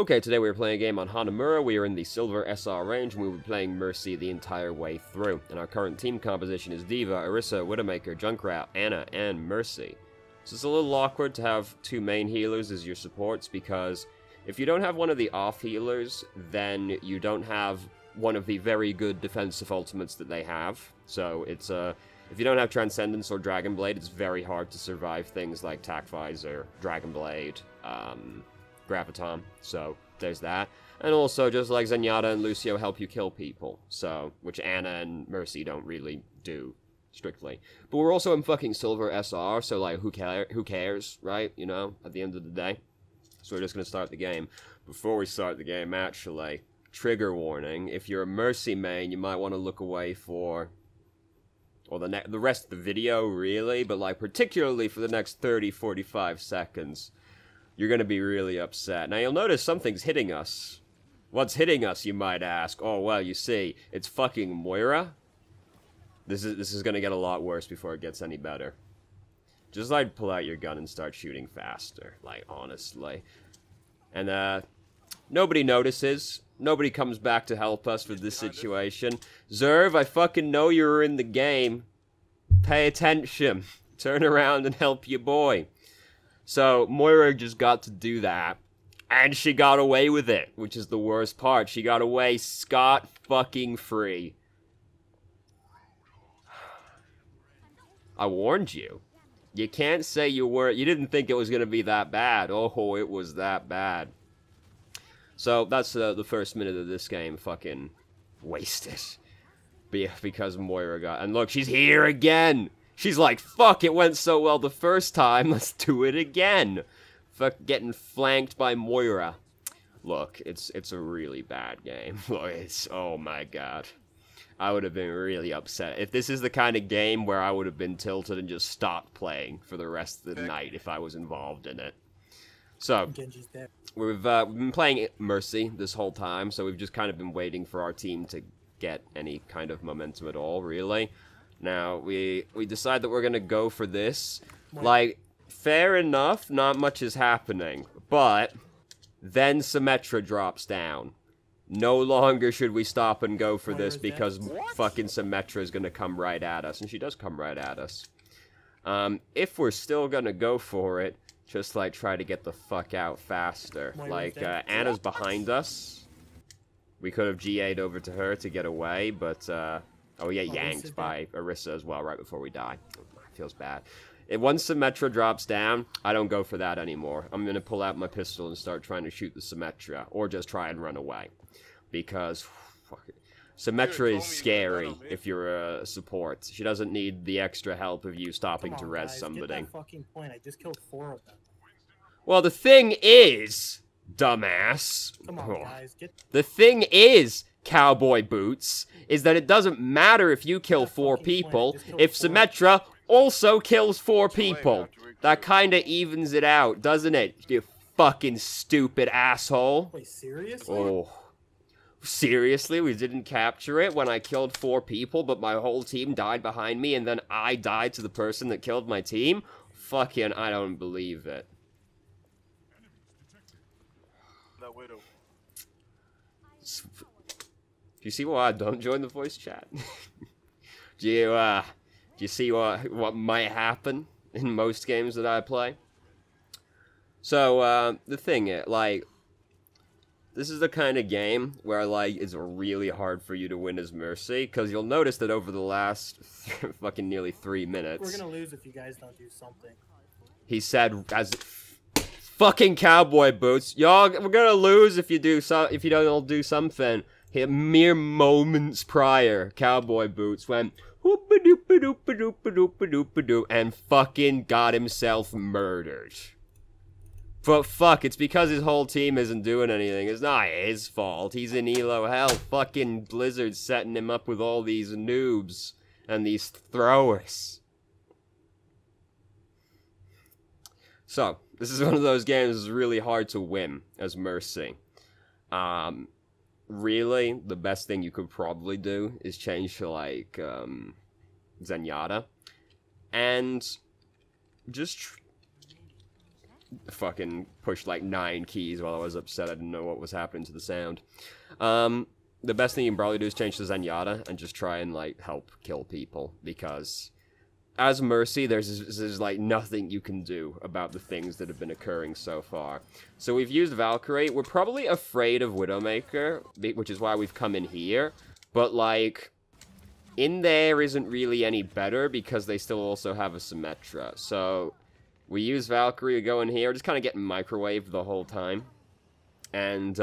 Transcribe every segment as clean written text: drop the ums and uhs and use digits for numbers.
Okay, today we're playing a game on Hanamura. We are in the Silver SR range, and we'll be playing Mercy the entire way through. And our current team composition is Diva, Orisa, Widowmaker, Junkrat, Ana, and Mercy. So it's a little awkward to have two main healers as your supports, because if you don't have one of the off healers, then you don't have one of the very good defensive ultimates that they have. So it's if you don't have Transcendence or Dragon Blade, it's very hard to survive things like Tac Visor, Dragon Blade, Graviton, so there's that. And also, just like Zenyatta and Lucio help you kill people, so, which Ana and Mercy don't really do, strictly. But we're also in fucking Silver SR, so like, who cares, right, you know, at the end of the day? So we're just gonna start the game. Before we start the game, actually, trigger warning, if you're a Mercy main, you might want to look away for, or the rest of the video, really, but like, particularly for the next 30-45 seconds. You're going to be really upset. Now, you'll notice something's hitting us. What's hitting us, you might ask? Oh, well, you see, it's fucking Moira. This is going to get a lot worse before it gets any better. Just, like, pull out your gun and start shooting faster. Like, honestly. And, nobody notices. Nobody comes back to help us with this situation. Zerv, I fucking know you were in the game. Pay attention. Turn around and help your boy. So, Moira just got to do that, and she got away with it, which is the worst part. She got away scot-fucking-free. I warned you. You can't say you didn't think it was going to be that bad. Oh, it was that bad. So, that's the first minute of this game fucking wasted. Because Moira got... And look, she's here again! She's like, fuck, it went so well the first time, let's do it again. Fuck, getting flanked by Moira. Look, it's a really bad game. Look, oh my god. I would have been really upset. If this is the kind of game where I would have been tilted and just stopped playing for the rest of the night if I was involved in it. So, we've been playing Mercy this whole time, so we've just kind of been waiting for our team to get any kind of momentum at all, really. Now, we decide that we're gonna go for this. Like, fair enough, not much is happening. But, then Symmetra drops down. No longer should we stop and go for this because fucking Symmetra is gonna come right at us. And she does come right at us. If we're still gonna go for it, just, like, try to get the fuck out faster. Like, Ana's behind us. We could have GA'd over to her to get away, but, oh, we get yanked by Orisa as well right before we die. It feels bad. Once Symmetra drops down, I don't go for that anymore. I'm going to pull out my pistol and start trying to shoot the Symmetra. Or just try and run away. Because, fuck it. Symmetra is scary if you're a support. She doesn't need the extra help of you stopping to res somebody. Get that fucking point. I just killed 4 of them. Well, the thing is, dumbass. Come on, guys. The thing is, Cowboy Boots, is that it doesn't matter if you kill 4 people, if Symmetra also kills 4 people. That kinda evens it out, doesn't it, you fucking stupid asshole? Wait, seriously? Oh. Seriously? We didn't capture it when I killed 4 people, but my whole team died behind me, and then I died to the person that killed my team? Fucking, I don't believe it. Do you see why I don't join the voice chat? do you see what might happen in most games that I play? So, the thing is, like, this is the kind of game where, like, it's really hard for you to win as Mercy, because you'll notice that over the last fucking nearly 3 minutes... We're gonna lose if you guys don't do something. He said, as... Fucking Cowboy Boots, y'all, we're gonna lose if you don't do something. Mere moments prior, Cowboy Boots went whoop-a-doop-a-doop-a-doop-a-doop-a-doop and fucking got himself murdered. But fuck, it's because his whole team isn't doing anything. It's not his fault. He's in Elo hell. Fucking Blizzard's setting him up with all these noobs and these throwers. So, this is one of those games that's really hard to win as Mercy. Really, the best thing you could probably do is change to, like, Zenyatta. And just fucking pushed like 9 keys while I was upset. I didn't know what was happening to the sound. The best thing you can probably do is change to Zenyatta and just try and, like, help kill people, because as Mercy, there's like nothing you can do about the things that have been occurring so far. So we've used Valkyrie. We're probably afraid of Widowmaker, which is why we've come in here, but, like, in there isn't really any better because they still also have a Symmetra. So we use Valkyrie to go in here, just kind of getting microwaved the whole time. And,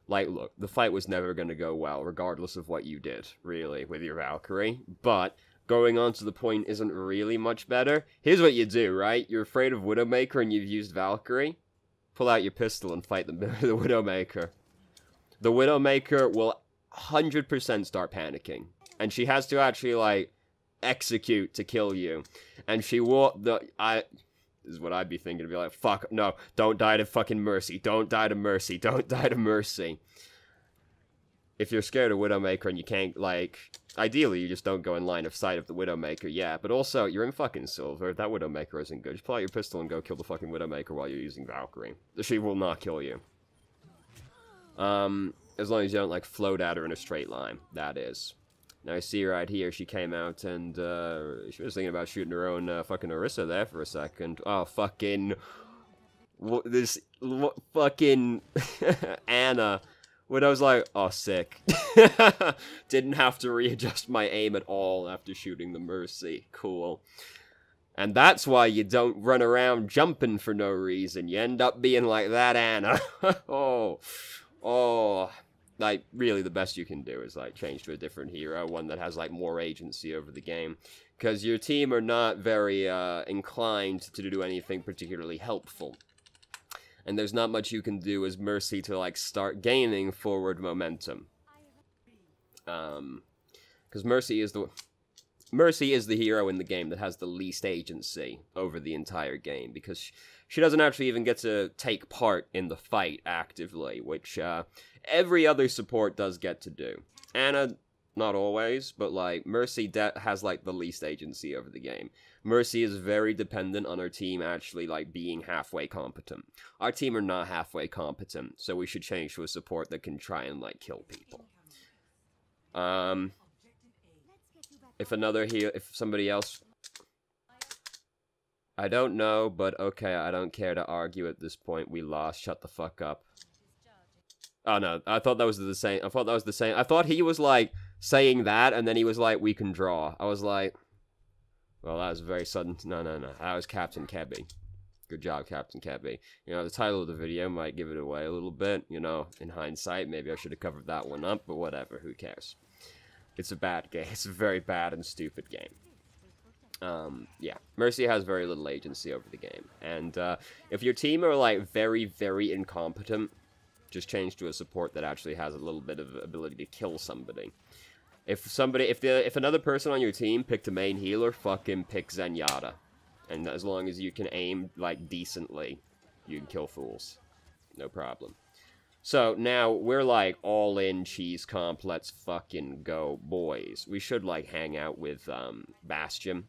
like, look, the fight was never going to go well, regardless of what you did, really, with your Valkyrie. But going on to the point isn't really much better. Here's what you do, right? You're afraid of Widowmaker and you've used Valkyrie. Pull out your pistol and fight the Widowmaker. The Widowmaker will 100% start panicking. And she has to actually, like, execute to kill you. And she will... This is what I'd be thinking. I'd be like, fuck, no, don't die to fucking Mercy. Don't die to Mercy. Don't die to Mercy. If you're scared of Widowmaker and you can't, like... Ideally, you just don't go in line of sight of the Widowmaker, yeah. But also, you're in fucking silver. That Widowmaker isn't good. Just pull out your pistol and go kill the fucking Widowmaker while you're using Valkyrie. She will not kill you. As long as you don't, like, float at her in a straight line. That is. Now, I see right here, she came out and, she was thinking about shooting her own, fucking Orisa there for a second. Oh, fucking... fucking... Anna. When I was like, oh, sick. Didn't have to readjust my aim at all after shooting the Mercy. Cool. And that's why you don't run around jumping for no reason. You end up being like that, Anna. Oh. Like, really, the best you can do is, like, change to a different hero, one that has, like, more agency over the game. Because your team are not very, inclined to do anything particularly helpful. And there's not much you can do as Mercy to, like, start gaining forward momentum. Because Mercy is the hero in the game that has the least agency over the entire game, because she doesn't actually even get to take part in the fight actively, which, every other support does get to do. Anna, not always, but, like, Mercy has, like, the least agency over the game. Mercy is very dependent on our team actually, like, being halfway competent. Our team are not halfway competent, so we should change to a support that can try and, like, kill people. If somebody else... I don't know, but okay, I don't care to argue at this point. We lost. Shut the fuck up. Oh, no, I thought that was the same. I thought he was, like, saying that, and then he was like, we can draw. I was like, well, that was very sudden. No. That was Captain Kebby. Good job, Captain Kebby. You know, the title of the video might give it away a little bit. You know, in hindsight, maybe I should have covered that one up, but whatever, who cares? It's a bad game. It's a very bad and stupid game. Yeah, Mercy has very little agency over the game. And, if your team are, like, very, very incompetent, just change to a support that actually has a little bit of ability to kill somebody. If another person on your team picked a main healer, fucking pick Zenyatta. And as long as you can aim, like, decently, you can kill fools. No problem. So, now, we're, like, all in cheese comp, let's fucking go, boys. We should, like, hang out with, Bastion.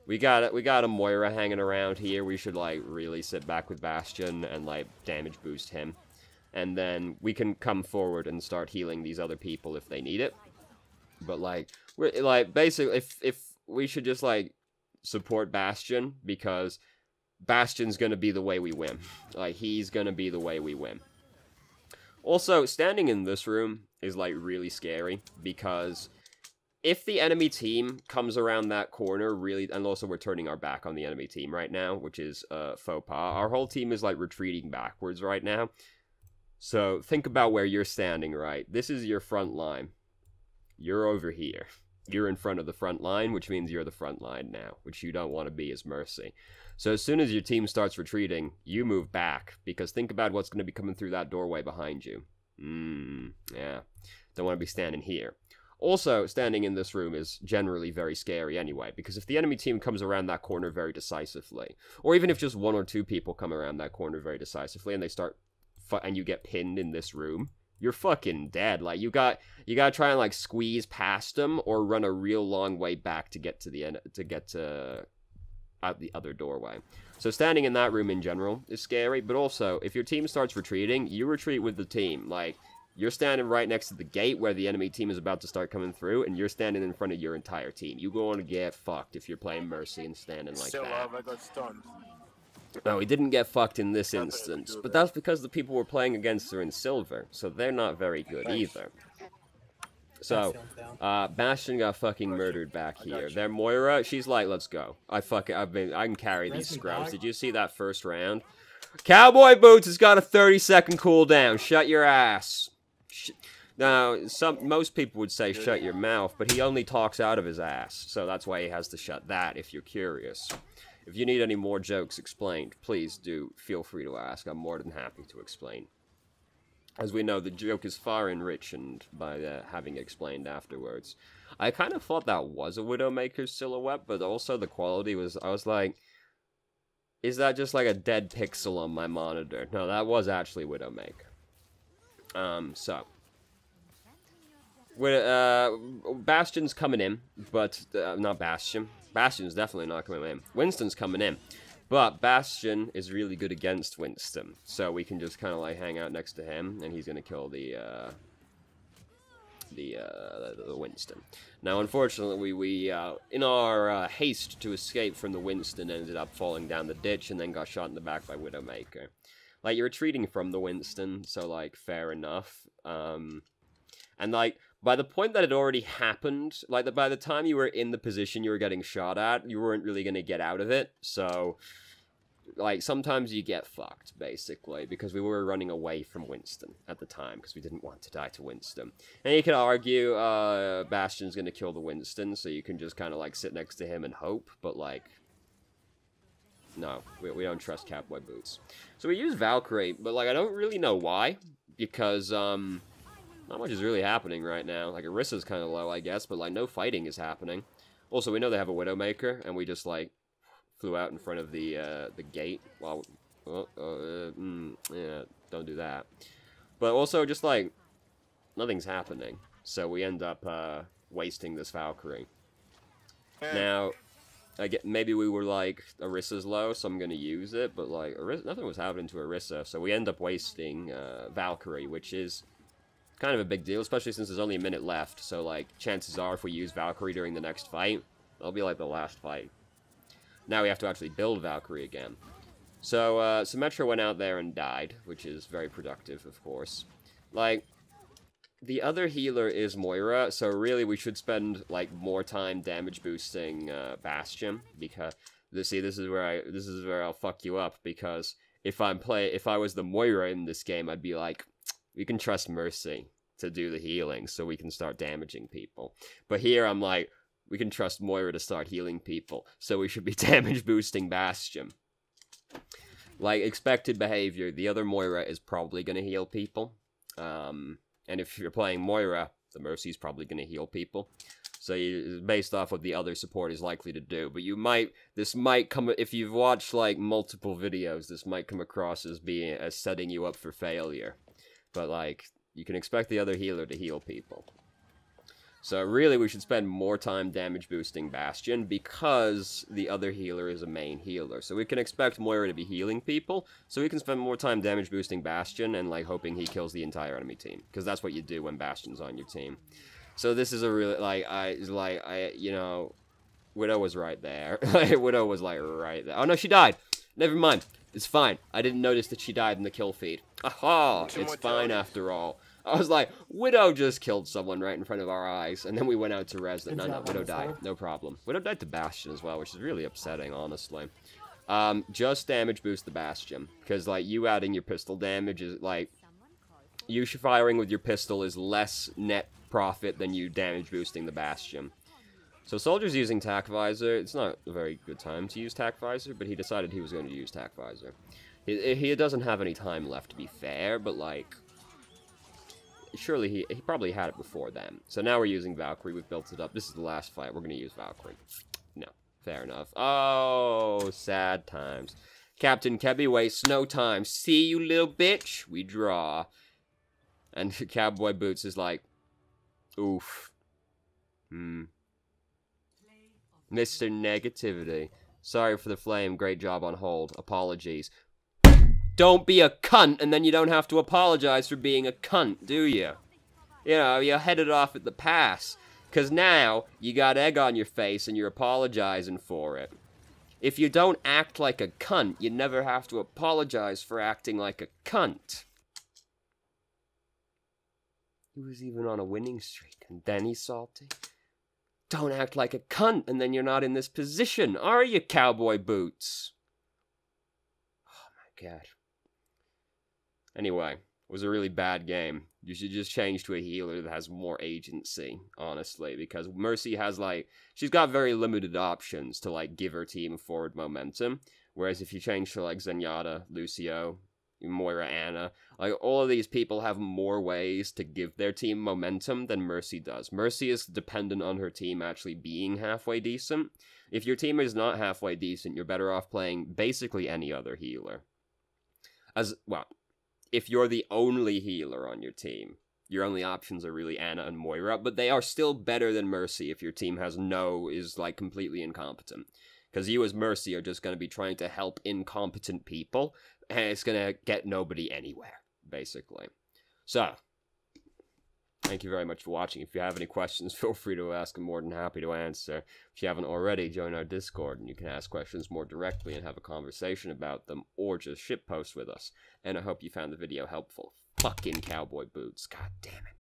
We got a Moira hanging around here, we should, like, really sit back with Bastion and, like, damage boost him. And then we can come forward and start healing these other people if they need it. But, like, we're, like, basically, if we should just, like, support Bastion, because Bastion's gonna be the way we win. Like, he's gonna be the way we win. Also, standing in this room is, like, really scary, because if the enemy team comes around that corner, really, and also we're turning our back on the enemy team right now, which is, faux pas. Our whole team is, like, retreating backwards right now. So, think about where you're standing, right? This is your front line. You're over here. You're in front of the front line, which means you're the front line now, which you don't want to be as Mercy. So as soon as your team starts retreating, you move back, because think about what's going to be coming through that doorway behind you. Yeah. Don't want to be standing here. Also, standing in this room is generally very scary anyway, because if the enemy team comes around that corner very decisively, or even if just 1 or 2 people come around that corner very decisively, and they start and you get pinned in this room, you're fucking dead. Like, you gotta try and, like, squeeze past them, or run a real long way back to get to the end, to get to out the other doorway. So standing in that room in general is scary, but also, if your team starts retreating, you retreat with the team. Like, you're standing right next to the gate where the enemy team is about to start coming through, and you're standing in front of your entire team. You're going to get fucked if you're playing Mercy and standing like Still that. I got stunned. No, he didn't get fucked in this instance, but that's because the people we're playing against are in silver, so they're not very good either. So, Bastion got fucking murdered back here. Their Moira, she's like, let's go. I can carry these scrubs. Did you see that first round? Cowboy Boots has got a 30-second cooldown. Shut your ass. Now, most people would say shut your mouth, but he only talks out of his ass, so that's why he has to shut that, if you're curious. If you need any more jokes explained, please do feel free to ask. I'm more than happy to explain. As we know, the joke is far enriched by having it explained afterwards. I kind of thought that was a Widowmaker's silhouette, but also the quality was... I was like, is that just like a dead pixel on my monitor? No, that was actually Widowmaker. So... Bastion's coming in, but... not Bastion. Bastion's definitely not coming in. Winston's coming in. But Bastion is really good against Winston, so we can just kind of like hang out next to him, and he's gonna kill the Winston. Now, unfortunately, we in our haste to escape from the Winston, ended up falling down the ditch and then got shot in the back by Widowmaker. Like, you're retreating from the Winston, so like fair enough. And like, by the point that it already happened, like, by the time you were in the position you were getting shot at, you weren't really going to get out of it, so, like, sometimes you get fucked, basically, because we were running away from Winston at the time, because we didn't want to die to Winston. And you could argue, Bastion's going to kill the Winston, so you can just kind of, like, sit next to him and hope, but, like, no, we don't trust Cowboy Boots. So we use Valkyrie, but, like, I don't really know why, because, not much is really happening right now. Like, Arissa's kind of low, I guess, but, like, no fighting is happening. Also, we know they have a Widowmaker, and we just, like, flew out in front of the gate while... yeah, don't do that. But also, just, like, nothing's happening. So we end up, wasting this Valkyrie. Now, maybe we were, like, Arissa's low, so I'm gonna use it, but, like, nothing was happening to Arissa, so we end up wasting, Valkyrie, which is... kind of a big deal, especially since there's only a minute left, so, like, chances are if we use Valkyrie during the next fight, that'll be, like, the last fight. Now we have to actually build Valkyrie again. So, Symmetra went out there and died, which is very productive, of course. Like, the other healer is Moira, so really we should spend, like, more time damage boosting, Bastion, because, see, this is where I'll fuck you up, because if I was the Moira in this game, I'd be like, we can trust Mercy to do the healing so we can start damaging people. But here I'm like, we can trust Moira to start healing people, so we should be damage boosting Bastion. Like, expected behavior, the other Moira is probably going to heal people. And if you're playing Moira, the Mercy's probably going to heal people. So based off what the other support is likely to do. But this might come, if you've watched, like, multiple videos, this might come across as setting you up for failure. But, like, you can expect the other healer to heal people. So, really, we should spend more time damage boosting Bastion, because the other healer is a main healer. So we can expect Moira to be healing people, so we can spend more time damage boosting Bastion, and, like, hoping he kills the entire enemy team. Because that's what you do when Bastion's on your team. So this is a really, you know, Widow was right there. Widow was, like, right there. Oh, no, she died! Never mind. It's fine. I didn't notice that she died in the kill feed. Aha! It's fine after all. I was like, Widow just killed someone right in front of our eyes, and then we went out to res it. No, Widow died. No problem. Widow died to Bastion as well, which is really upsetting, honestly. Just damage boost the Bastion, because, like, you adding your pistol damage is, like, you firing with your pistol is less net profit than you damage boosting the Bastion. So Soldier's using Tac Visor. It's not a very good time to use Tac Visor, but he decided he was going to use Tac Visor. He doesn't have any time left, to be fair, but, like, surely he probably had it before then. So now we're using Valkyrie. We've built it up. This is the last fight. We're going to use Valkyrie. No, fair enough. Oh, sad times. Captain Kebby wastes no time. See you, little bitch. We draw. And Cowboy Boots is like, oof. Mr. Negativity. Sorry for the flame. Great job on hold. Apologies. Don't be a cunt, and then you don't have to apologize for being a cunt, do you? You know, you're headed off at the pass. Because now, you got egg on your face and you're apologizing for it. If you don't act like a cunt, you never have to apologize for acting like a cunt. He was even on a winning streak, and then he's salty. Don't act like a cunt, and then you're not in this position, are you, cowboy boots? Oh my god. Anyway, it was a really bad game. You should just change to a healer that has more agency, honestly, because Mercy has, like, she's got very limited options to, like, give her team forward momentum, whereas if you change to, like, Zenyatta, Lucio, Moira, Ana, like, all of these people have more ways to give their team momentum than Mercy does. Mercy is dependent on her team actually being halfway decent. If your team is not halfway decent, you're better off playing basically any other healer. As, well, if you're the only healer on your team, your only options are really Ana and Moira, but they are still better than Mercy if your team is, like, completely incompetent. Because you as Mercy are just going to be trying to help incompetent people, and it's going to get nobody anywhere, basically. So, thank you very much for watching. If you have any questions, feel free to ask. I'm more than happy to answer. If you haven't already, join our Discord, and you can ask questions more directly and have a conversation about them, or just shitpost with us. And I hope you found the video helpful. Fucking cowboy boots. God damn it.